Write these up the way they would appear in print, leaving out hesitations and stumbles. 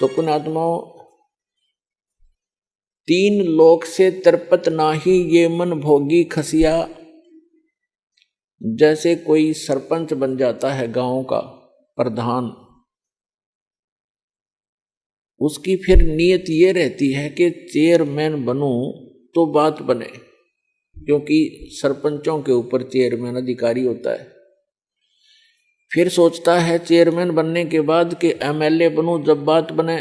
तो पुण्यात्माओं, तीन लोक से तरपत नाही ये मन भोगी खसिया। जैसे कोई सरपंच बन जाता है गांव का प्रधान, उसकी फिर नीयत ये रहती है कि चेयरमैन बनूं तो बात बने, क्योंकि सरपंचों के ऊपर चेयरमैन अधिकारी होता है। फिर सोचता है चेयरमैन बनने के बाद कि एमएलए बनूं जब बात बने।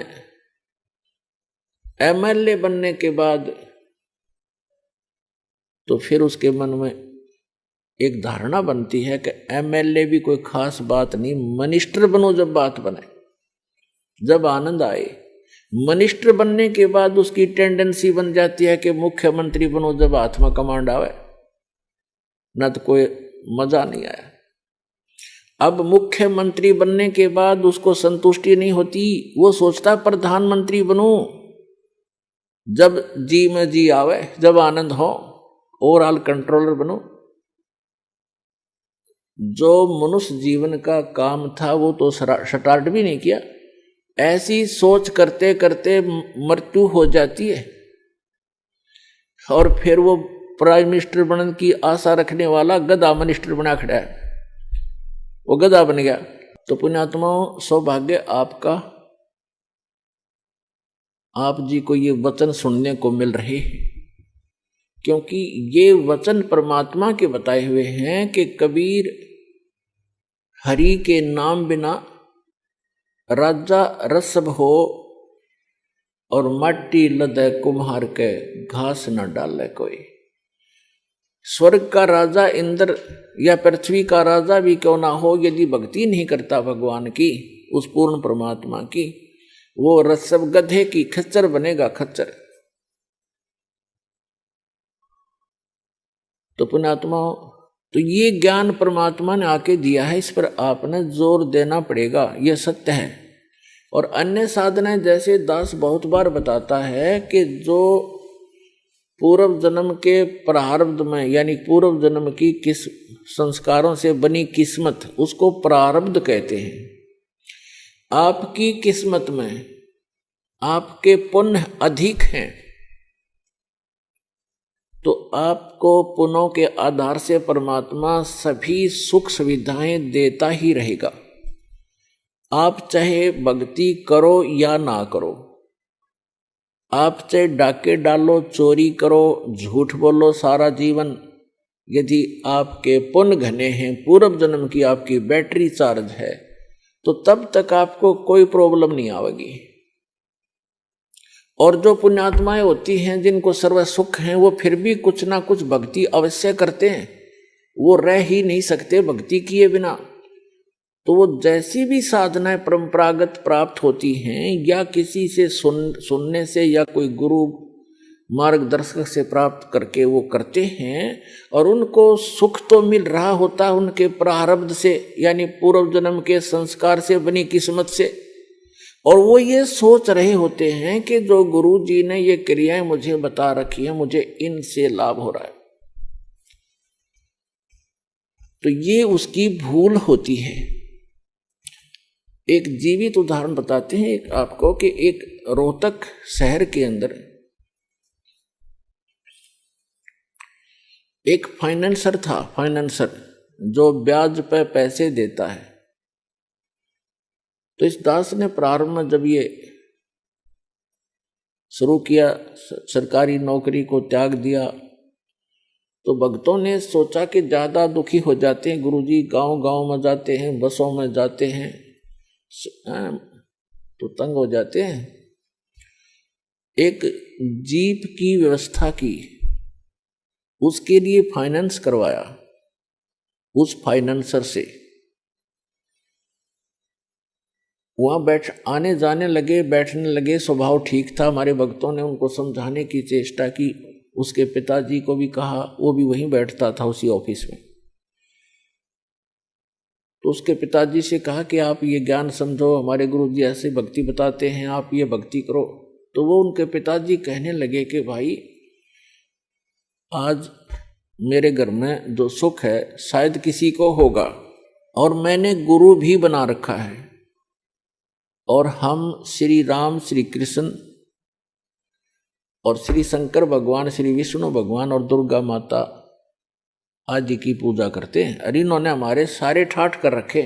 एमएलए बनने के बाद तो फिर उसके मन में एक धारणा बनती है कि एमएलए भी कोई खास बात नहीं, मिनिस्टर बनूं जब बात बने, जब आनंद आए। मिनिस्टर बनने के बाद उसकी टेंडेंसी बन जाती है कि मुख्यमंत्री बनो जब हाथ में कमांड आवे, न तो कोई मजा नहीं आया। अब मुख्यमंत्री बनने के बाद उसको संतुष्टि नहीं होती, वो सोचता प्रधानमंत्री बनूं जब जी में जी आवे, जब आनंद हो, ओवरऑल कंट्रोलर बनूं। जो मनुष्य जीवन का काम था वो तो स्टार्ट भी नहीं किया। ऐसी सोच करते करते मृत्यु हो जाती है और फिर वो प्राइम मिनिस्टर बनने की आशा रखने वाला गधा मिनिस्टर बना खड़ा है, वो गधा बन गया। तो पुण्यात्माओं, सौभाग्य आपका, आप जी को ये वचन सुनने को मिल रहे हैं, क्योंकि ये वचन परमात्मा के बताए हुए हैं कि कबीर हरि के नाम बिना राजा रसब हो और माटी लदे कुम्हार के घास न डाले कोई। स्वर्ग का राजा इंद्र या पृथ्वी का राजा भी क्यों ना हो, यदि भक्ति नहीं करता भगवान की, उस पूर्ण परमात्मा की, वो रसब गधे की खच्चर बनेगा, खच्चर। तो पुण्यात्माओं, तो ये ज्ञान परमात्मा ने आके दिया है, इस पर आपने जोर देना पड़ेगा, ये सत्य है। और अन्य साधनाएं जैसे दास बहुत बार बताता है कि जो पूर्व जन्म के प्रारब्ध में, यानी पूर्व जन्म की किस संस्कारों से बनी किस्मत, उसको प्रारब्ध कहते हैं। आपकी किस्मत में आपके पुण्य अधिक हैं तो आपको पुण्यों के आधार से परमात्मा सभी सुख सुविधाएं देता ही रहेगा। आप चाहे भक्ति करो या ना करो, आप चाहे डाके डालो, चोरी करो, झूठ बोलो सारा जीवन, यदि आपके पुण्य घने हैं, पूर्व जन्म की आपकी बैटरी चार्ज है, तो तब तक आपको कोई प्रॉब्लम नहीं आएगी। और जो पुण्यात्माएं होती हैं जिनको सर्व सुख हैं, वो फिर भी कुछ ना कुछ भक्ति अवश्य करते हैं, वो रह ही नहीं सकते भक्ति किए बिना। तो वो जैसी भी साधनाएं परंपरागत प्राप्त होती हैं या किसी से सुनने से या कोई गुरु मार्गदर्शक से प्राप्त करके वो करते हैं, और उनको सुख तो मिल रहा होता है उनके प्रारब्ध से, यानी पूर्व जन्म के संस्कार से बनी किस्मत से। और वो ये सोच रहे होते हैं कि जो गुरु जी ने ये क्रियाएं मुझे बता रखी हैं, मुझे इनसे लाभ हो रहा है। तो ये उसकी भूल होती है। एक जीवित उदाहरण बताते हैं एक आपको कि एक रोहतक शहर के अंदर एक फाइनेंसर था, फाइनेंसर जो ब्याज पे पैसे देता है। तो इस दास ने प्रारंभ में जब ये शुरू किया, सरकारी नौकरी को त्याग दिया, तो भक्तों ने सोचा कि ज्यादा दुखी हो जाते हैं गुरुजी, गांव गांव में जाते हैं, बसों में जाते हैं, तो तंग हो जाते हैं। एक जीप की व्यवस्था की, उसके लिए फाइनेंस करवाया उस फाइनेंसर से। वहां आने जाने लगे, बैठने लगे, स्वभाव ठीक था। हमारे भक्तों ने उनको समझाने की चेष्टा की, उसके पिताजी को भी कहा, वो भी वहीं बैठता था उसी ऑफिस में। तो उसके पिताजी से कहा कि आप ये ज्ञान समझो, हमारे गुरु जी ऐसे भक्ति बताते हैं, आप ये भक्ति करो। तो वो उनके पिताजी कहने लगे कि भाई, आज मेरे घर में जो सुख है शायद किसी को होगा, और मैंने गुरु भी बना रखा है, और हम श्री राम, श्री कृष्ण और श्री शंकर भगवान, श्री विष्णु भगवान और दुर्गा माता आदि की पूजा करते हैं। और इन्होंने हमारे सारे ठाठ कर रखे।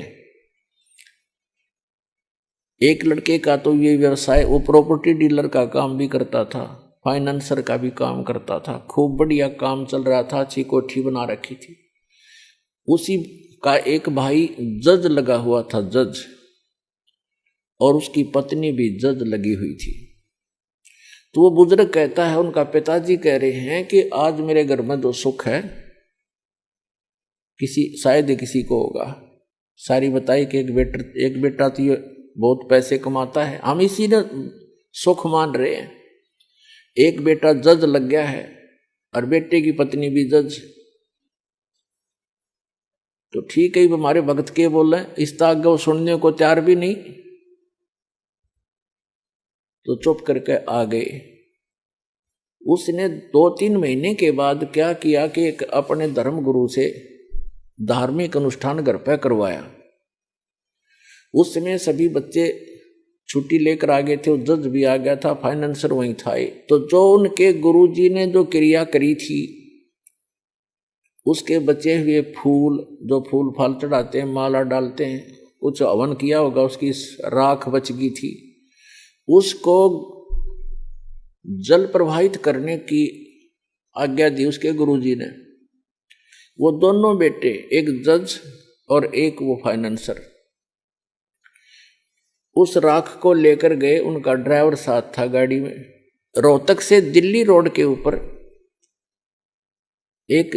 एक लड़के का तो ये व्यवसाय, वो प्रॉपर्टी डीलर का काम भी करता था, फाइनेंसर का भी काम करता था, खूब बढ़िया काम चल रहा था, अच्छी कोठी बना रखी थी। उसी का एक भाई जज लगा हुआ था, जज, और उसकी पत्नी भी जज लगी हुई थी। तो वो बुजुर्ग कहता है, उनका पिताजी कह रहे हैं कि आज मेरे घर में जो सुख है शायद किसी को होगा। सारी बताई कि एक बेटा तो ये बहुत पैसे कमाता है, हम इसी ने सुख मान रहे हैं। एक बेटा जज लग गया है और बेटे की पत्नी भी जज। तो ठीक है, हमारे भक्त के बोल रहे हैं, इस तक वो सुनने को तैयार भी नहीं, तो चुप करके आ गए। उसने 2-3 महीने के बाद क्या किया कि एक अपने धर्म गुरु से धार्मिक अनुष्ठान घर पे करवाया। उस समय सभी बच्चे छुट्टी लेकर आ गए थे, वो जज भी आ गया था, फाइनेंसर वहीं था। तो जो उनके गुरुजी ने जो क्रिया करी थी, उसके बचे हुए फूल, जो फूल फाल चढ़ाते हैं, माला डालते हैं, कुछ हवन किया होगा, उसकी राख बच गई थी, उसको जल प्रवाहित करने की आज्ञा दी उसके गुरुजी ने। वो दोनों बेटे, एक जज और एक वो फाइनेंसर, उस राख को लेकर गए। उनका ड्राइवर साथ था गाड़ी में। रोहतक से दिल्ली रोड के ऊपर एक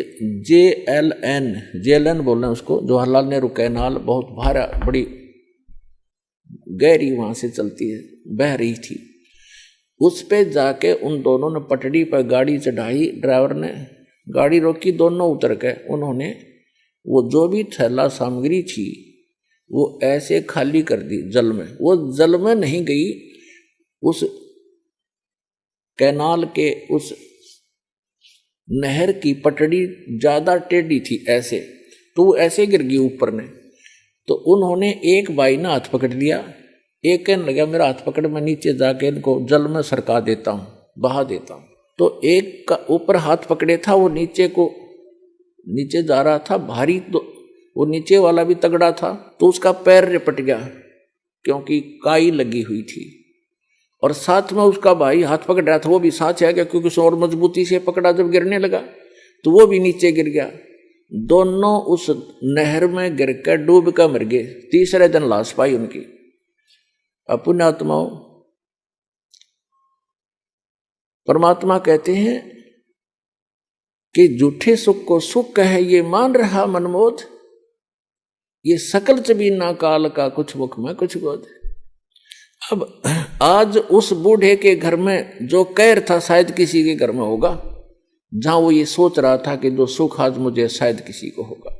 JLN बोल रहे हैं उसको, जवाहरलाल नेहरू कैनाल, बहुत भारा, बड़ी गहरी वहां से चलती है, बह रही थी। उस पे जाके उन दोनों ने पटड़ी पर गाड़ी चढ़ाई, ड्राइवर ने गाड़ी रोकी, दोनों उतर गए। उन्होंने वो जो भी थैला सामग्री थी वो ऐसे खाली कर दी जल में। वो जल में नहीं गई, उस कैनाल के उस नहर की पटड़ी ज्यादा टेढ़ी थी ऐसे, तो वो ऐसे गिर गई ऊपर ने। तो उन्होंने, एक भाई ने हाथ पकड़ लिया, एक कहने लगा मेरा हाथ पकड़, मैं नीचे जाके इनको जल में सरका देता हूँ, बहा देता हूँ। तो एक का ऊपर हाथ पकड़े था, वो नीचे जा रहा था भारी, तो वो नीचे वाला भी तगड़ा था, तो उसका पैर रिपट गया क्योंकि काई लगी हुई थी। और साथ में उसका भाई हाथ पकड़ रहा था, वो भी साथ आ गया क्योंकि उसे और मजबूती से पकड़ा। जब गिरने लगा तो वो भी नीचे गिर गया। दोनों उस नहर में गिर कर डूब कर मर गए। तीसरे दिन लाश पाई उनकी। पुण्यात्माओं, परमात्मा कहते हैं कि झूठे सुख को सुख कहे ये मान रहा मनमोद, ये सकल चबीना काल का कुछ मुख में कुछ गोद। अब आज उस बूढ़े के घर में जो कैर था शायद किसी के घर में होगा, जहां वो ये सोच रहा था कि जो सुख आज मुझे शायद किसी को होगा।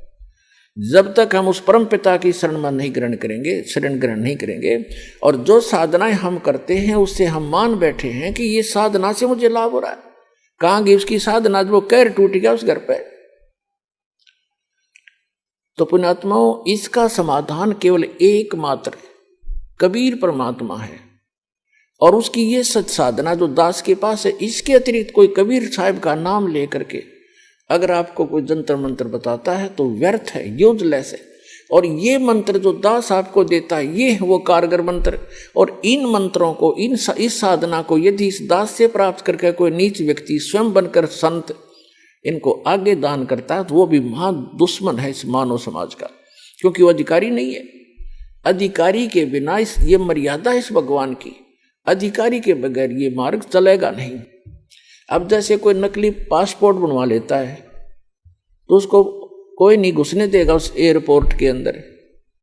जब तक हम उस परम पिता की शरण ग्रहण नहीं करेंगे और जो साधनाएं हम करते हैं उससे हम मान बैठे हैं कि ये साधना से मुझे लाभ हो रहा है, कहां गई उसकी साधना? वो कैर टूट गया उस घर पे। तो पुण्यात्माओं, इसका समाधान केवल एकमात्र कबीर परमात्मा है और उसकी ये सच साधना जो दास के पास है। इसके अतिरिक्त कोई कबीर साहब का नाम लेकर के अगर आपको कोई जंतर मंत्र बताता है तो व्यर्थ है, यूजलेस है। और ये मंत्र जो दास आपको देता है ये है वो कारगर मंत्र। और इन मंत्रों को, इस साधना को यदि इस दास से प्राप्त करके कोई नीच व्यक्ति स्वयं बनकर संत इनको आगे दान करता है तो वो भी महा दुश्मन है इस मानव समाज का, क्योंकि वो अधिकारी नहीं है। अधिकारी के बिना ये मर्यादा इस भगवान की, अधिकारी के बगैर ये मार्ग चलेगा नहीं। अब जैसे कोई नकली पासपोर्ट बनवा लेता है तो उसको कोई नहीं घुसने देगा उस एयरपोर्ट के अंदर,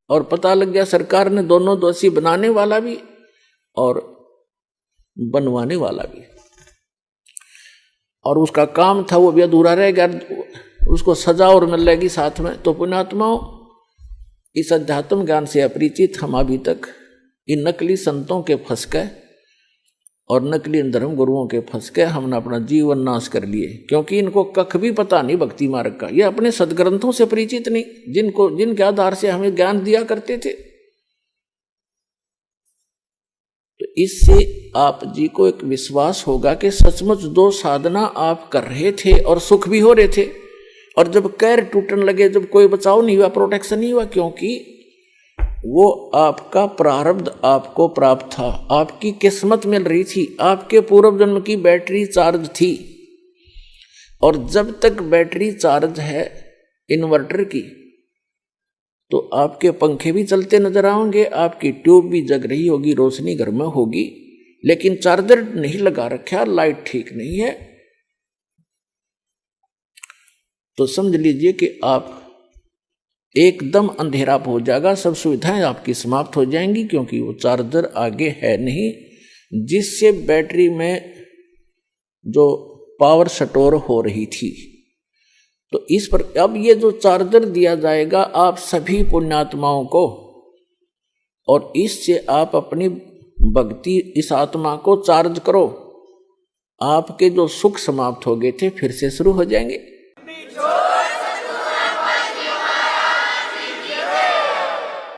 और पता लग गया सरकार ने दोनों दोषी, बनाने वाला भी और बनवाने वाला भी, और उसका काम था वो भी अधूरा रह गया, उसको सजा और मिलेगी साथ में। तो पुण्यात्माओं, इस अध्यात्म ज्ञान से अपरिचित हम अभी तक इन नकली संतों के फंस गए और नकली धर्म गुरुओं के फंस के हमने अपना जीवन नाश कर लिए, क्योंकि इनको कख भी पता नहीं भक्ति मार्ग का। ये अपने सदग्रंथों से परिचित नहीं, जिनके आधार से हमें ज्ञान दिया करते थे। इससे आप जी को एक विश्वास होगा कि सचमुच दो साधना आप कर रहे थे और सुख भी हो रहे थे, और जब कैर टूटने लगे, जब कोई बचाव नहीं हुआ, प्रोटेक्शन नहीं हुआ, क्योंकि वो आपका प्रारब्ध आपको प्राप्त था, आपकी किस्मत मिल रही थी, आपके पूर्व जन्म की बैटरी चार्ज थी। और जब तक बैटरी चार्ज है इन्वर्टर की, तो आपके पंखे भी चलते नजर आएंगे, आपकी ट्यूब भी जग रही होगी, रोशनी घर में होगी, लेकिन चार्जर नहीं लगा रखा, लाइट ठीक नहीं है, तो समझ लीजिए कि आप एकदम अंधेरा हो जाएगा, सब सुविधाएं आपकी समाप्त हो जाएंगी, क्योंकि वो चार्जर आगे है नहीं, जिससे बैटरी में जो पावर स्टोर हो रही थी। तो इस पर अब ये जो चार्जर दिया जाएगा आप सभी पुण्यात्माओं को, और इससे आप अपनी भक्ति, इस आत्मा को चार्ज करो, आपके जो सुख समाप्त हो गए थे फिर से शुरू हो जाएंगे।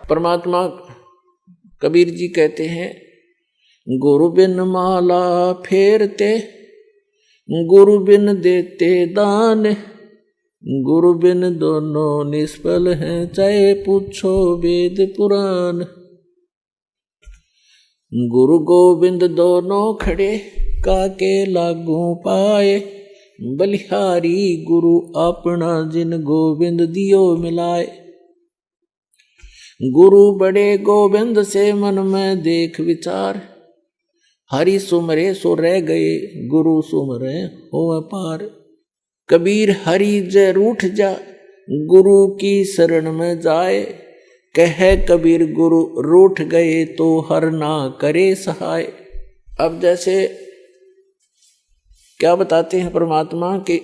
परमात्मा कबीर जी कहते हैं, गुरु बिन माला फेरते, गुरु बिन देते दान, गुरु बिन दोनों निष्फल हैं, चाहे पूछो वेद पुराण। गुरु गोविंद दोनों खड़े, काके लागू पाए, बलिहारी गुरु अपना, जिन गोविंद दियो मिलाए। गुरु बड़े गोविंद से मन में देख विचार, हरि सुमरे सो रह गए, गुरु सुमरे हो अपार। कबीर हरि जय रूठ जा, गुरु की शरण में जाए, कह कबीर गुरु रूठ गए, तो हर ना करे सहाय। अब जैसे क्या बताते हैं परमात्मा कि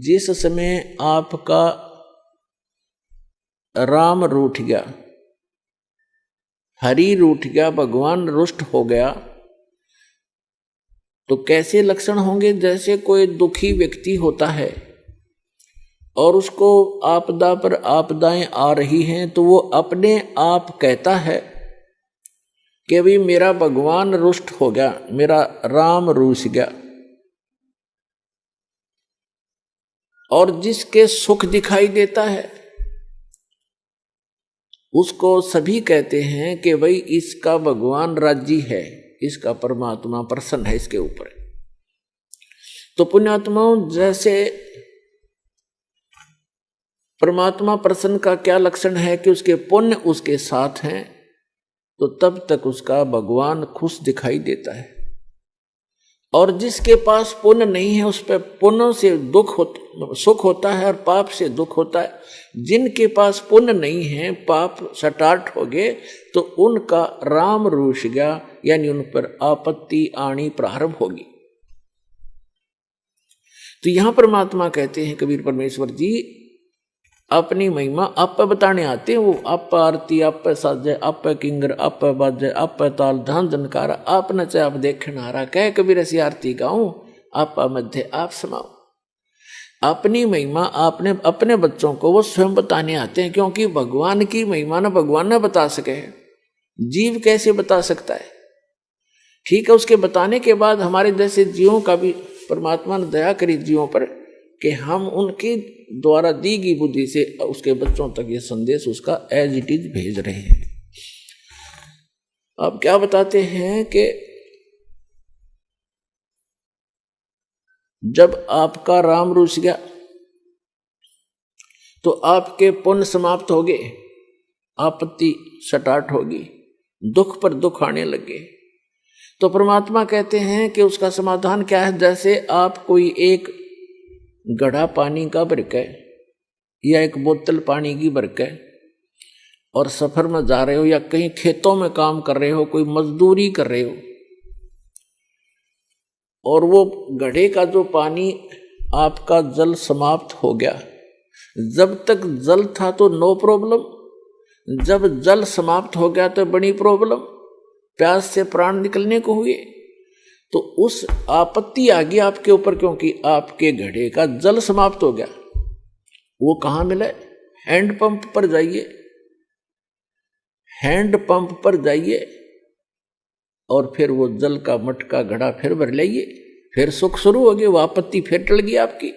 जिस समय आपका राम रूठ गया, हरि रूठ गया, भगवान रुष्ट हो गया, तो कैसे लक्षण होंगे? जैसे कोई दुखी व्यक्ति होता है और उसको आपदा पर आपदाएं आ रही हैं, तो वो अपने आप कहता है कि भाई मेरा भगवान रुष्ट हो गया, मेरा राम रूठ गया। और जिसके सुख दिखाई देता है उसको सभी कहते हैं कि भाई इसका भगवान राजी है, इसका परमात्मा प्रसन्न है इसके ऊपर। तो पुण्यात्माओं, जैसे परमात्मा प्रसन्न का क्या लक्षण है कि उसके पुण्य उसके साथ हैं, तो तब तक उसका भगवान खुश दिखाई देता है। और जिसके पास पुण्य नहीं है, उस पर पुण्य से सुख होता है और पाप से दुख होता है। जिनके पास पुण्य नहीं है, पाप स्टार्ट हो गए, तो उनका राम रूठ गया, यानी उन पर आपत्ति आनी प्रारंभ होगी। तो यहां परमात्मा कहते हैं, कबीर परमेश्वर जी अपनी महिमा आप बताने आते हैं। वो आप आरती, आप साजे, आप किंगर, आप बाजे, आप ताल धान जनकारा, आप नचे आप देखन हारा, कह कबीर ऐसी आरती गाऊं, आप मध्य आप समाओ। अपनी महिमा आपने अपने बच्चों को वो स्वयं बताने आते हैं, क्योंकि भगवान की महिमा ना भगवान ना बता सके, जीव कैसे बता सकता है? ठीक है, उसके बताने के बाद हमारे जैसे जीवों का भी परमात्मा ने दया करी जीवों पर कि हम उनके द्वारा दी गई बुद्धि से उसके बच्चों तक ये संदेश उसका एज इट इज भेज रहे हैं। अब क्या बताते हैं कि जब आपका राम रूठ गया तो आपके पुण्य समाप्त हो गए, आपत्ति स्टार्ट होगी, दुख पर दुख आने लगे। तो परमात्मा कहते हैं कि उसका समाधान क्या है? जैसे आप कोई एक घड़ा पानी का भर के या एक बोतल पानी की भर के और सफर में जा रहे हो या कहीं खेतों में काम कर रहे हो, कोई मजदूरी कर रहे हो, और वो घड़े का जो पानी आपका जल समाप्त हो गया। जब तक जल था तो नो प्रॉब्लम, जब जल समाप्त हो गया तो बड़ी प्रॉब्लम, प्यास से प्राण निकलने को हुए। तो उस आपत्ति आ गई आपके ऊपर, क्योंकि आपके घड़े का जल समाप्त हो गया। वो कहाँ मिले? हैंड पंप पर जाइए, हैंड पंप पर जाइए और फिर वो जल का मटका घड़ा फिर भर लाइए, फिर सुख शुरू हो गया, वो आपत्ति फिर टल गई आपकी।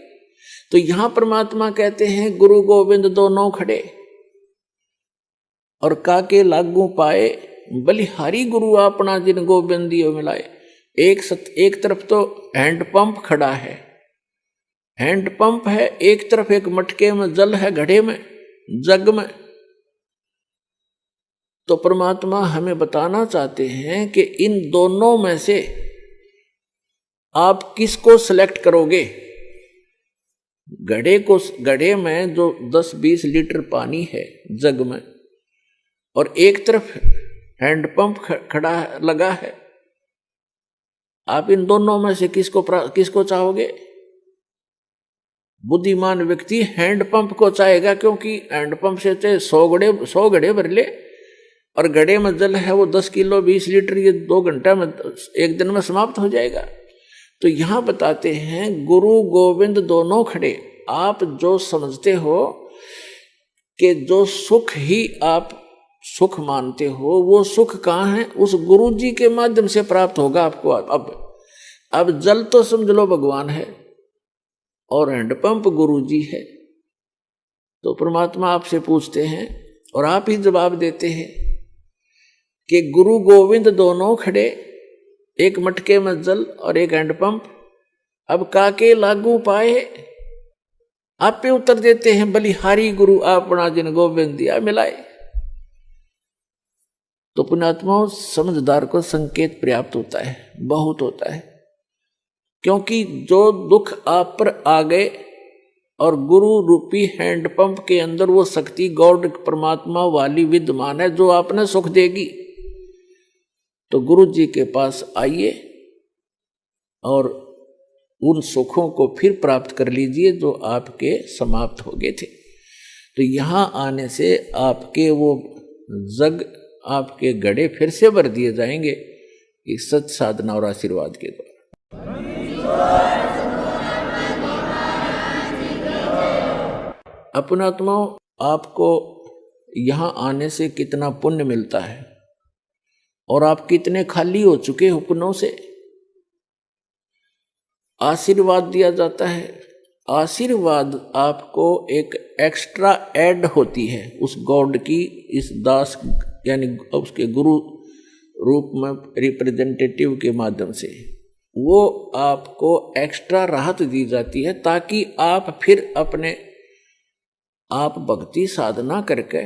तो यहां परमात्मा कहते हैं गुरु गोविंद दोनों खड़े और काके लागू पाए, बलिहारी गुरु अपना जिन गोविंद दियो मिलाए। एक तरफ तो हैंडपंप खड़ा है, हैंडपंप है, एक तरफ एक मटके में जल है, घड़े में, जग में। तो परमात्मा हमें बताना चाहते हैं कि इन दोनों में से आप किसको सिलेक्ट करोगे। घड़े में जो 10-20 लीटर पानी है जग में, और एक तरफ हैंडपंप खड़ा लगा है, आप इन दोनों में से किसको चाहोगे। बुद्धिमान व्यक्ति हैंडपंप को चाहेगा, क्योंकि हैंडपंप से चाहे 100 घड़े भर ले, और घड़े में जल है वो 10 किलो 20 लीटर, ये 2 घंटा में, 1 दिन में समाप्त हो जाएगा। तो यहां बताते हैं गुरु गोविंद दोनों खड़े। आप जो समझते हो कि जो सुख ही आप सुख मानते हो, वो सुख कहाँ है, उस गुरु जी के माध्यम से प्राप्त होगा आपको। अब जल तो समझ लो भगवान है और हैंडपंप गुरु जी है। तो परमात्मा आपसे पूछते हैं और आप ही जवाब देते हैं कि गुरु गोविंद दोनों खड़े, एक मटके में जल और एक हैंडपंप, अब काके लागू पाए। आप पे उत्तर देते हैं बलिहारी गुरु अपना जिन गोविंद दिया मिलाए। तो पुण्यात्माओं, समझदार को संकेत पर्याप्त होता है, बहुत होता है, क्योंकि जो दुख आप पर आ गए और गुरु रूपी हैंडपंप के अंदर वो शक्ति गॉड परमात्मा वाली विद्यमान है जो आपने सुख देगी। तो गुरु जी के पास आइए और उन सुखों को फिर प्राप्त कर लीजिए जो आपके समाप्त हो गए थे। तो यहाँ आने से आपके वो जग, आपके घड़े फिर से भर दिए जाएंगे इस सच साधना और आशीर्वाद के द्वारा। अपनात्माओं, आपको यहाँ आने से कितना पुण्य मिलता है और आप कितने खाली हो चुके हो पुण्यों से। आशीर्वाद दिया जाता है, आशीर्वाद आपको एक एक्स्ट्रा ऐड होती है उस गॉड की, इस दास यानी उसके गुरु रूप में रिप्रेजेंटेटिव के माध्यम से वो आपको एक्स्ट्रा राहत दी जाती है, ताकि आप फिर आप भक्ति साधना करके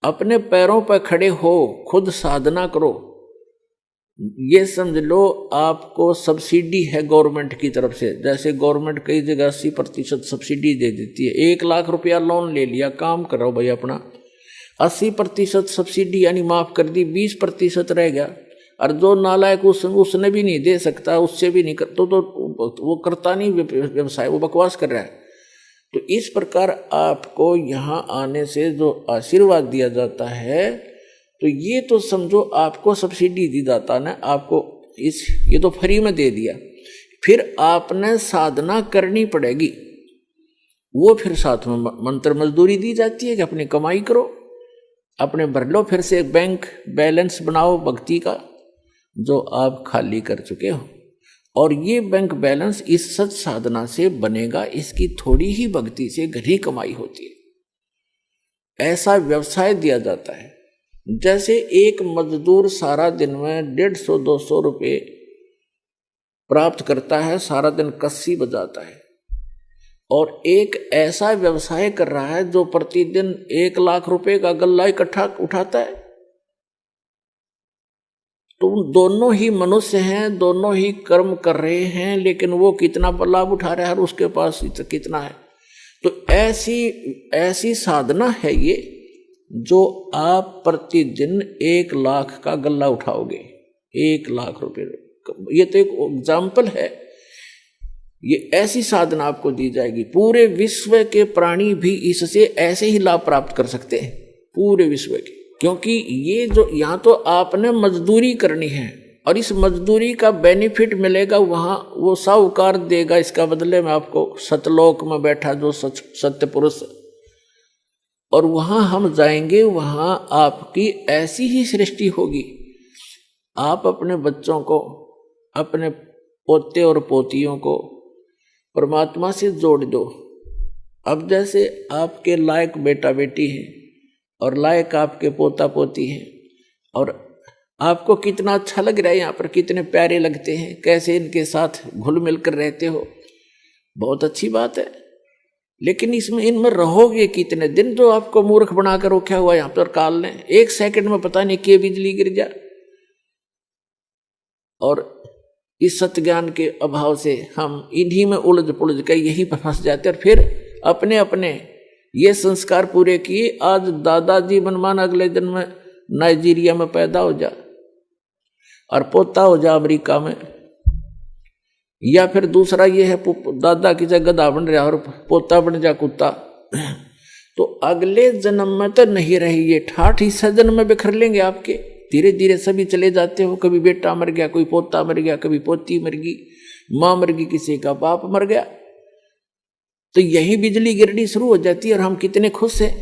अपने पैरों पर खड़े हो, खुद साधना करो। ये समझ लो आपको सब्सिडी है गवर्नमेंट की तरफ से। जैसे गवर्नमेंट कई जगह 80% सब्सिडी दे देती है। 1 लाख रुपया लोन ले लिया, काम करो भाई अपना, 80% सब्सिडी यानी माफ कर दी, 20% रह गया। और जो नालायक उसने भी नहीं दे सकता, उससे भी नहीं कर, तो वो करता नहीं व्यवसाय, वो बकवास कर रहा है। तो इस प्रकार आपको यहाँ आने से जो आशीर्वाद दिया जाता है, तो ये तो समझो आपको सब्सिडी दी जाता ना, आपको ये तो फ्री में दे दिया। फिर आपने साधना करनी पड़ेगी, वो फिर साथ में मंत्र मजदूरी दी जाती है कि अपनी कमाई करो, अपने भर लो, फिर से बैंक बैलेंस बनाओ भक्ति का जो आप खाली कर चुके हो। और ये बैंक बैलेंस इस सच साधना से बनेगा, इसकी थोड़ी ही भक्ति से घनी कमाई होती है। ऐसा व्यवसाय दिया जाता है। जैसे एक मजदूर सारा दिन में 150-200 रुपये प्राप्त करता है, सारा दिन कस्सी बजाता है, और एक ऐसा व्यवसाय कर रहा है जो प्रतिदिन 1 लाख रुपए का गल्ला इकट्ठा उठाता है। तो दोनों ही मनुष्य हैं, दोनों ही कर्म कर रहे हैं, लेकिन वो कितना लाभ उठा रहा है और उसके पास कितना है। तो ऐसी साधना है ये, जो आप प्रतिदिन 1 लाख का गल्ला उठाओगे, 1 लाख रुपए। ये तो एक एग्जाम्पल है। ये ऐसी साधना आपको दी जाएगी। पूरे विश्व के प्राणी भी इससे ऐसे ही लाभ प्राप्त कर सकते हैं, पूरे विश्व के। क्योंकि ये जो यहाँ तो आपने मजदूरी करनी है और इस मजदूरी का बेनिफिट मिलेगा वहाँ, वो साहूकार देगा इसका बदले में आपको, सतलोक में बैठा जो सत्य पुरुष। और वहाँ हम जाएंगे, वहाँ आपकी ऐसी ही सृष्टि होगी, आप अपने बच्चों को, अपने पोते और पोतियों को परमात्मा से जोड़ दो। अब जैसे आपके लायक बेटा बेटी है और लायक आपके पोता पोती हैं, और आपको कितना अच्छा लग रहा है, यहाँ पर कितने प्यारे लगते हैं, कैसे इनके साथ घुल मिल कर रहते हो, बहुत अच्छी बात है। लेकिन इनमें रहोगे कितने दिन? जो आपको मूर्ख बनाकर रखा हुआ यहाँ पर काल ने, 1 सेकंड में पता नहीं कि बिजली गिर जा। और इस सत्य ज्ञान के अभाव से हम इन्हीं में उलझ पुलझ कर यहीं पर फंस जाते, और फिर अपने अपने ये संस्कार पूरे किए। आज दादाजी मनमान अगले दिन में नाइजीरिया में पैदा हो जा और पोता हो जा अमेरिका में, या फिर दूसरा ये है दादा की जगह गधा बन रहा और पोता बन जा कुत्ता। तो अगले जन्म में तो नहीं रही, ये ठाठ हिस्सा जन्म में बिखर लेंगे आपके। धीरे धीरे सभी चले जाते हो, कभी बेटा मर गया, कोई पोता मर गया, कभी पोती मर गई, माँ मर गई, किसी का बाप मर गया। तो यही बिजली गिरनी शुरू हो जाती है और हम कितने खुश हैं।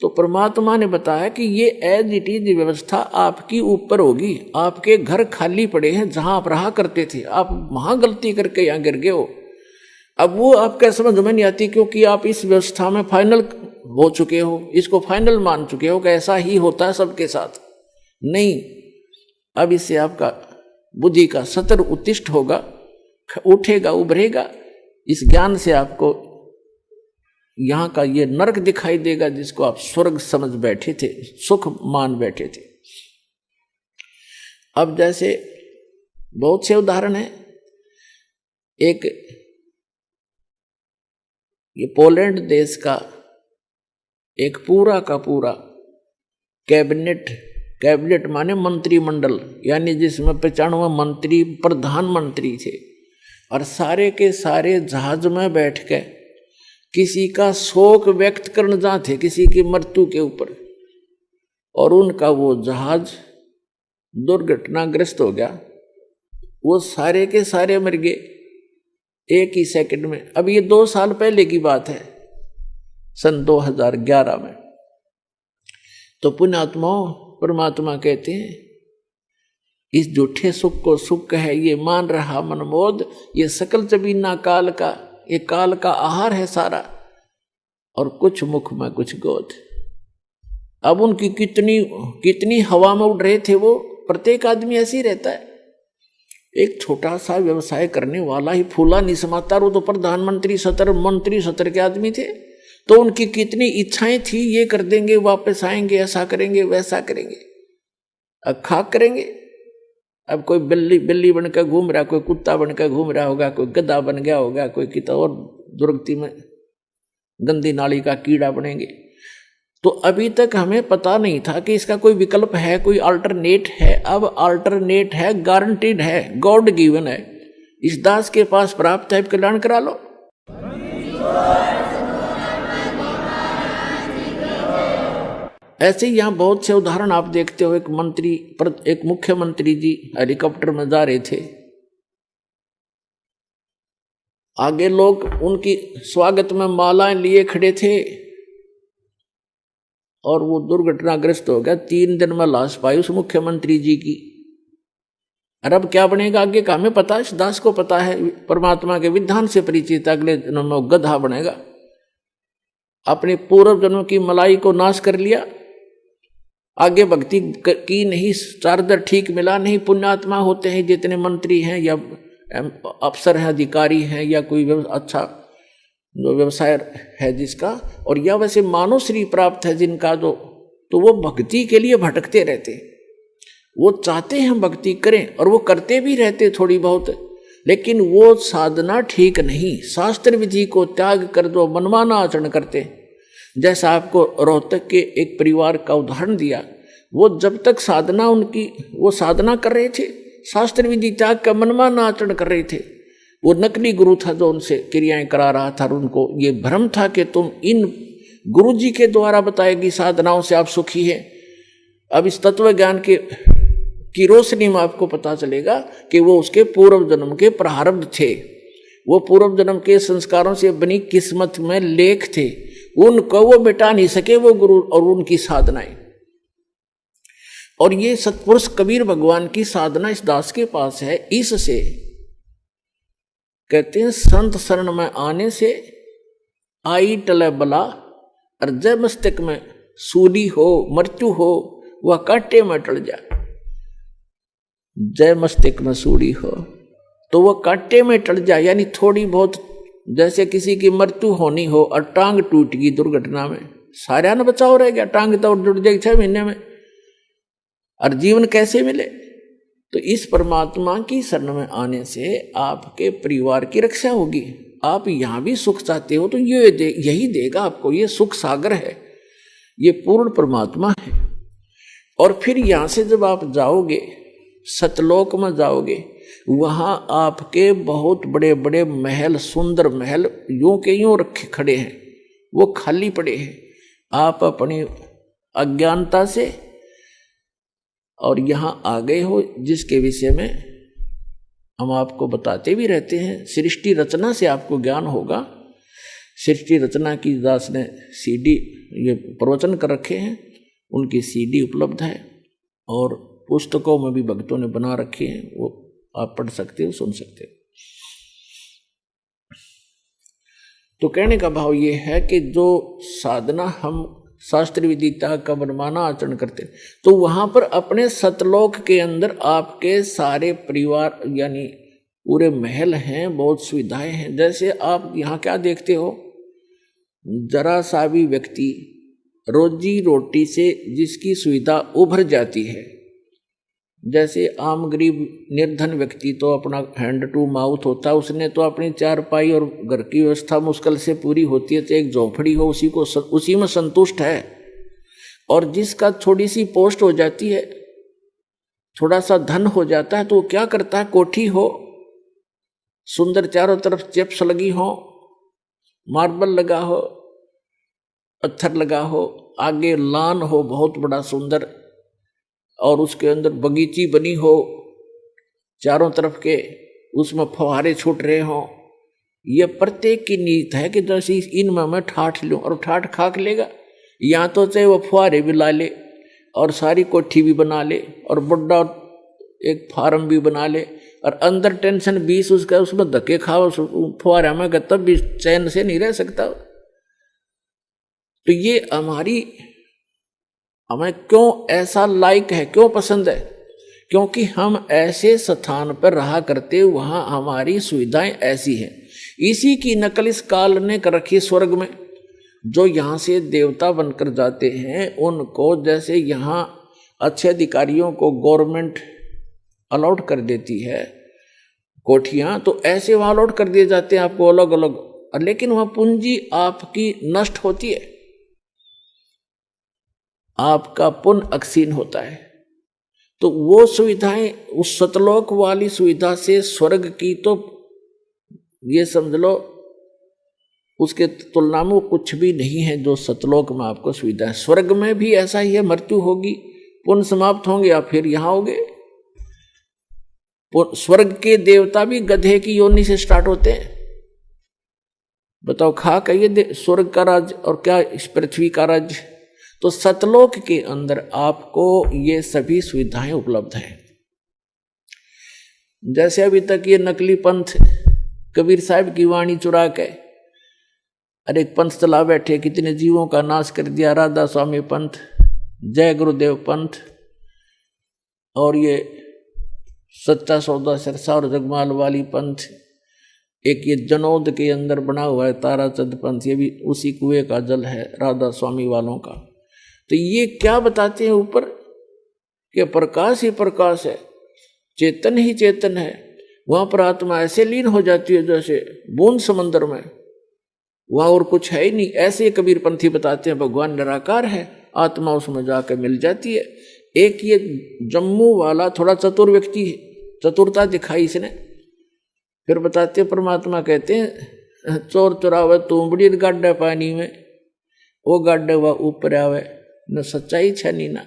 तो परमात्मा ने बताया कि ये एज इट इज व्यवस्था आपकी ऊपर होगी। आपके घर खाली पड़े हैं जहां आप रहा करते थे, आप वहां गलती करके यहां गिर गए हो। अब वो आपका समझ में नहीं आती, क्योंकि आप इस व्यवस्था में फाइनल हो चुके हो, इसको फाइनल मान चुके हो कि ऐसा ही होता है सबके साथ। नहीं, अब इससे आपका बुद्धि का सतर उत्तिष्ठ होगा, उठेगा, उभरेगा। इस ज्ञान से आपको यहाँ का ये नरक दिखाई देगा जिसको आप स्वर्ग समझ बैठे थे, सुख मान बैठे थे। अब जैसे बहुत से उदाहरण हैं। एक ये पोलैंड देश का एक पूरा का पूरा कैबिनेट माने मंत्रिमंडल, यानी जिसमें 95 मंत्री प्रधानमंत्री थे, और सारे के सारे जहाज में बैठ के किसी का शोक व्यक्त करने जाते, किसी की मृत्यु के ऊपर, और उनका वो जहाज दुर्घटनाग्रस्त हो गया। वो सारे के सारे मर गए 1 ही सेकंड में। अब ये 2 साल पहले की बात है, सन 2011 में। तो पुण्यात्माओं, परमात्मा कहते हैं इस झूठे सुख को सुख कहे ये मान रहा मनमोद, ये सकल जबीना काल का, ये काल का आहार है सारा, और कुछ मुख में कुछ गोद। अब उनकी कितनी हवा में उड़ रहे थे वो। प्रत्येक आदमी ऐसे ही रहता है। एक छोटा सा व्यवसाय करने वाला ही फूला नहीं समाता, वो तो प्रधानमंत्री सतर मंत्री सतर के आदमी थे। तो उनकी कितनी इच्छाएं थी, ये कर देंगे, वापस आएंगे, ऐसा करेंगे, वैसा करेंगे, अब खाक करेंगे। अब कोई बिल्ली बनकर घूम रहा, कोई कुत्ता बनकर घूम रहा होगा, कोई गधा बन गया होगा, कोई किसी और दुर्गति में गंदी नाली का कीड़ा बनेंगे। तो अभी तक हमें पता नहीं था कि इसका कोई विकल्प है, कोई अल्टरनेट है। अब अल्टरनेट है, गारंटीड है, गॉड गिवन है। इस दास के पास प्राप्त है, कल्याण करा लो। ऐसे ही यहाँ बहुत से उदाहरण आप देखते हो। एक मुख्यमंत्री जी हेलीकॉप्टर में जा रहे थे, आगे लोग उनकी स्वागत में मालाएं लिए खड़े थे, और वो दुर्घटनाग्रस्त हो गया। 3 दिन में लाश पाई उस मुख्यमंत्री जी की। और अब क्या बनेगा आगे का हमें पता है, इस दास को पता है, परमात्मा के विधान से परिचित। अगले जन्म में गधा बनेगा। अपने पूर्व जन्म की मलाई को नाश कर लिया, आगे भक्ति की नहीं, चार्जर ठीक मिला नहीं। पुण्यात्मा होते हैं जितने मंत्री हैं या अफसर हैं, अधिकारी हैं, या कोई अच्छा जो व्यवसाय है जिसका, और या वैसे मानव श्री प्राप्त है जिनका, तो वो भक्ति के लिए भटकते रहते। वो चाहते हैं भक्ति करें और वो करते भी रहते थोड़ी बहुत, लेकिन वो साधना ठीक नहीं। शास्त्र विधि को त्याग कर दो, मनमाना आचरण करते। जैसा आपको रोहतक के एक परिवार का उदाहरण दिया, वो जब तक साधना उनकी, वो साधना कर रहे थे, शास्त्र विधि त्याग का मनमाना आचरण कर रहे थे। वो नकली गुरु था जो उनसे क्रियाएं करा रहा था, और उनको ये भ्रम था कि तुम इन गुरु जी के द्वारा बताएगी साधनाओं से आप सुखी हैं। अब इस तत्व ज्ञान की रोशनी में आपको पता चलेगा कि वो उसके पूर्व जन्म के प्रारब्ध थे, वो पूर्व जन्म के संस्कारों से बनी किस्मत में लेख थे। उनको वो मिटा नहीं सके वो गुरु और उनकी साधनाएं। और ये सतपुरुष कबीर भगवान की साधना इस दास के पास है। इससे कहते हैं संत शरण में आने से आई टले बला, और जय मस्तक में सूली हो मृत्यु हो वह कांटे में टल जाए। जय मस्तक में सूली हो तो वह कांटे में टल जाए, यानी थोड़ी बहुत जैसे किसी की मृत्यु होनी हो और टांग टूट गई दुर्घटना में, सारा न बचाव रह गया, टांग तो जुड़ जाएगी 6 महीने में, और जीवन कैसे मिले। तो इस परमात्मा की शरण में आने से आपके परिवार की रक्षा होगी। आप यहां भी सुख चाहते हो तो यही देगा आपको। ये सुख सागर है, ये पूर्ण परमात्मा है। और फिर यहां से जब आप जाओगे सतलोक में जाओगे, वहां आपके बहुत बड़े बड़े महल, सुंदर महल यूं के यूं रखे खड़े हैं, वो खाली पड़े हैं। आप अपनी अज्ञानता से और यहां आ गए हो, जिसके विषय में हम आपको बताते भी रहते हैं। सृष्टि रचना से आपको ज्ञान होगा। सृष्टि रचना की दास ने CD ये प्रवचन कर रखे हैं, उनकी CD उपलब्ध है, और पुस्तकों में भी भक्तों ने बना रखे हैं, वो आप पढ़ सकते हो, सुन सकते हो। तो कहने का भाव ये है कि जो साधना हम शास्त्र विदिता का मनमाना आचरण करते, तो वहां पर अपने सतलोक के अंदर आपके सारे परिवार यानी पूरे महल हैं, बहुत सुविधाएं हैं। जैसे आप यहाँ क्या देखते हो, जरा सा भी व्यक्ति रोजी रोटी से जिसकी सुविधा उभर जाती है, जैसे आम गरीब निर्धन व्यक्ति तो अपना हैंड टू माउथ होता है, उसने तो अपनी चारपाई और घर की व्यवस्था मुश्किल से पूरी होती है, तो एक झोंपड़ी हो उसी में संतुष्ट है। और जिसका थोड़ी सी पोस्ट हो जाती है, थोड़ा सा धन हो जाता है, तो वो क्या करता है, कोठी हो सुंदर, चारों तरफ चिप्स लगी हो, मार्बल लगा हो, पत्थर लगा हो, आगे लान हो बहुत बड़ा सुंदर, और उसके अंदर बगीची बनी हो चारों तरफ के, उसमें फव्वारे छूट रहे हो। ये प्रत्येक की नीत है कि जैसे इनमें मैं ठाठ लूँ, और ठाठ खाक लेगा, या तो चाहे वो फुहारे भी ला ले और सारी कोठी भी बना ले और बड़ा एक फार्म भी बना ले, और अंदर टेंशन 20 उसका, उसमें धक्के खाओ फुहारे में, तब भी चैन से नहीं रह सकता। तो ये हमें क्यों ऐसा लाइक है, क्यों पसंद है, क्योंकि हम ऐसे स्थान पर रहा करते, वहां हमारी सुविधाएं ऐसी हैं। इसी की नकल इस काल ने कर रखी स्वर्ग में। जो यहाँ से देवता बनकर जाते हैं, उनको जैसे यहाँ अच्छे अधिकारियों को गवर्नमेंट अलॉट कर देती है कोठियाँ, तो ऐसे वहाँ अलॉट कर दिए जाते हैं आपको अलग अलग, लेकिन वहाँ पूंजी आपकी नष्ट होती है, आपका पुण्य अक्षीण होता है। तो वो सुविधाएं, उस सतलोक वाली सुविधा से स्वर्ग की तो ये समझ लो उसके तुलना में कुछ भी नहीं है जो सतलोक में आपको सुविधा है। स्वर्ग में भी ऐसा ही है, मृत्यु होगी, पुण्य समाप्त होंगे, आप फिर यहां होगे। स्वर्ग के देवता भी गधे की योनि से स्टार्ट होते हैं। बताओ, खा कहिए स्वर्ग का राज्य और क्या इस पृथ्वी का राज्य। तो सतलोक के अंदर आपको ये सभी सुविधाएं उपलब्ध हैं। जैसे अभी तक ये नकली पंथ कबीर साहब की वाणी चुरा के अरे एक पंथ चला बैठे, कितने जीवों का नाश कर दिया, राधा स्वामी पंथ, जय गुरुदेव पंथ, और ये सच्चा सौदा सिरसा और जगमाल वाली पंथ, एक ये जनौद के अंदर बना हुआ है ताराचंद पंथ, ये भी उसी कुएं का जल है राधा स्वामी वालों का। तो ये क्या बताते हैं ऊपर कि प्रकाश ही प्रकाश है, चेतन ही चेतन है। वहां पर आत्मा ऐसे लीन हो जाती है जैसे बूंद समंदर में, वहां और कुछ है ही नहीं। ऐसे कबीर पंथी बताते हैं भगवान निराकार है, आत्मा उसमें जाकर मिल जाती है। एक ये जम्मू वाला थोड़ा चतुर व्यक्ति है, चतुरता दिखाई इसने, फिर बताते हैं परमात्मा कहते हैं चोर चुरावे तुमड़ी गाड्डे पानी में, वो गाड्डे हुआ ऊपर आवे न सच्चाई छनी ना।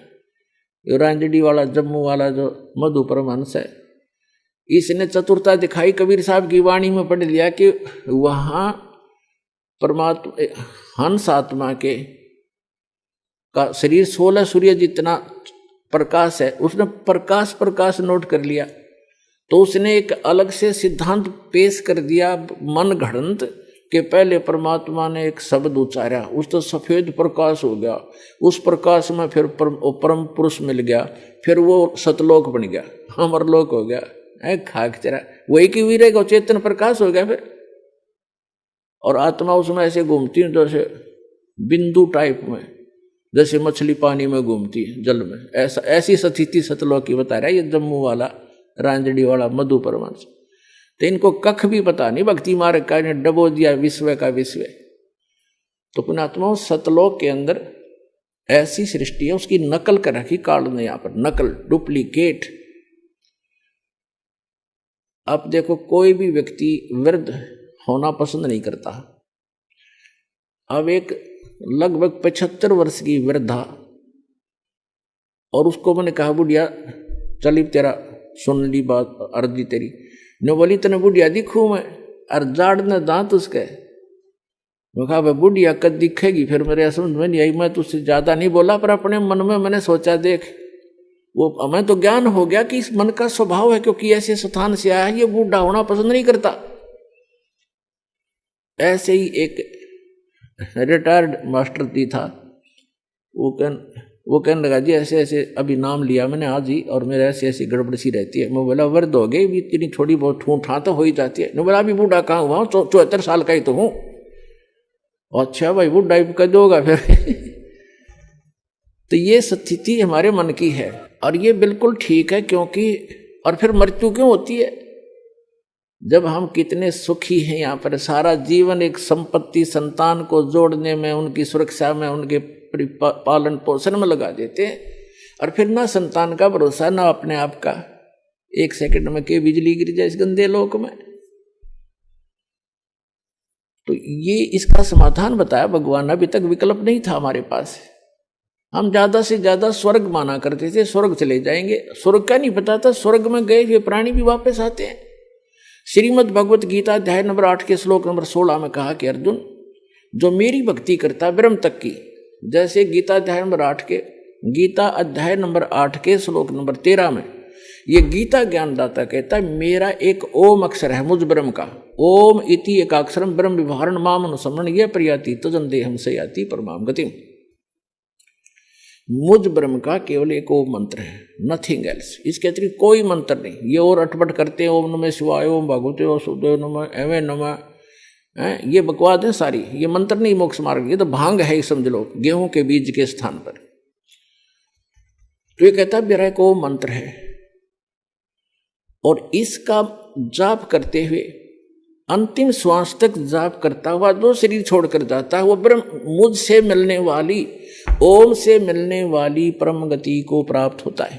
रांजड़ी वाला जम्मू वाला जो मधु परमहंस है, इसने चतुरता दिखाई, कबीर साहब की वाणी में पढ़ लिया कि वहां परमात्मा हंस आत्मा के का शरीर 16 सूर्य जितना प्रकाश है, उसने प्रकाश प्रकाश नोट कर लिया, तो उसने एक अलग से सिद्धांत पेश कर दिया मन घड़ंत के पहले परमात्मा ने एक शब्द उच्चारा, उस तो सफेद प्रकाश हो गया, उस प्रकाश में फिर परम पुरुष मिल गया, फिर वो सतलोक बन गया, अमरलोक हो गया, खाक चरा वही की हुई रहेगा, चेतन प्रकाश हो गया फिर। और आत्मा उसमें ऐसे घूमती है जैसे बिंदु टाइप में, जैसे मछली पानी में घूमती है जल में, ऐसा ऐसी स्थिति सतलोक की बता रहा है ये जम्मू वाला रांजड़ी वाला मधु परमहंस। तो इनको कख भी पता नहीं, भक्ति मार्ग का ने डबो दिया विश्व का विश्व। तो पुणात्माओं सतलोक के अंदर ऐसी सृष्टि है, उसकी नकल कर रखी काल ने यहां पर, नकल डुप्लीकेट। अब देखो कोई भी व्यक्ति वृद्ध होना पसंद नहीं करता। अब एक लगभग 75 वर्ष की वृद्धा, और उसको मैंने कहा बुढ़िया चली तेरा सुन ली बात अर्जी तेरी, न बोली तने बुढ़िया दिखूं मैं, और जाड़ न दांत उसके। मैं कहा भाई बुढ़िया कद दिखेगी, फिर मेरे समझ में नहीं आई, मैं तुझसे ज्यादा नहीं बोला, पर अपने मन में मैंने सोचा देख वो हमें तो ज्ञान हो गया कि इस मन का स्वभाव है, क्योंकि ऐसे स्थान से आया ये बूढ़ा होना पसंद नहीं करता। ऐसे ही एक रिटायर्ड मास्टर जी था, वो कहने लगा जी ऐसे ऐसे अभी नाम लिया मैंने आज ही, और मेरे ऐसी ऐसी गड़बड़ सी रहती है। मैं बोला वृद्ध हो गई भी, इतनी थोड़ी बहुत ठूठा तो हो ही जाती है। मैं बोला अभी बूढ़ा कहाँ हुआ हूँ, 74 साल का ही तो हूँ। अच्छा भाई बूढ़ा कर दोगा फिर तो ये स्थिति हमारे मन की है, और ये बिल्कुल ठीक है, क्योंकि और फिर मृत्यु क्यों होती है? जब हम कितने सुखी हैं यहाँ पर, सारा जीवन एक संपत्ति संतान को जोड़ने में, उनकी सुरक्षा में, उनके पालन पोषण में लगा देते हैं, और फिर ना संतान का भरोसा ना अपने आप का, एक सेकंड में के बिजली गिर जाए इस गंदे लोक में। तो ये इसका समाधान बताया भगवान। अभी तक विकल्प नहीं था हमारे पास, हम ज्यादा से ज्यादा स्वर्ग माना करते थे, स्वर्ग चले जाएंगे। स्वर्ग का नहीं पता था, स्वर्ग में गए हुए प्राणी भी वापस आते हैं। श्रीमद् भगवत गीता अध्याय नंबर 8 के श्लोक नंबर 16 में कहा कि अर्जुन जो मेरी भक्ति करता ब्रह्म तक की, जैसे गीता अध्याय नंबर 8 के श्लोक नंबर 13 में ये गीता ज्ञानदाता कहता है मेरा एक ओम अक्षर है मुझ ब्रह्म का, ओम इति एकाक्षरम ब्रह्म विभारण माम अनुसमरण ये प्रयाति तजन देहम से याति परमाम गतिम। मुझ ब्रह्म का केवल एक ओम मंत्र है, नथिंग एल्स, इसके अतिरिक्त कोई मंत्र नहीं। ये और अटपट करते हैं ओम नमः शिवाय, ओम भगवते वासुदेव नमः, एवं नमः, ये बकवाद है सारी, ये मंत्र नहीं मोक्ष मार्ग, ये तो भांग है समझ लो, गेहूं के बीज के स्थान पर। तो ये कहता है मेरा एक ओम मंत्र है, और इसका जाप करते हुए अंतिम श्वास तक जाप करता हुआ जो शरीर छोड़कर जाता है वो ब्रह्म मुझ से मिलने वाली, ओम से मिलने वाली परम गति को प्राप्त होता है।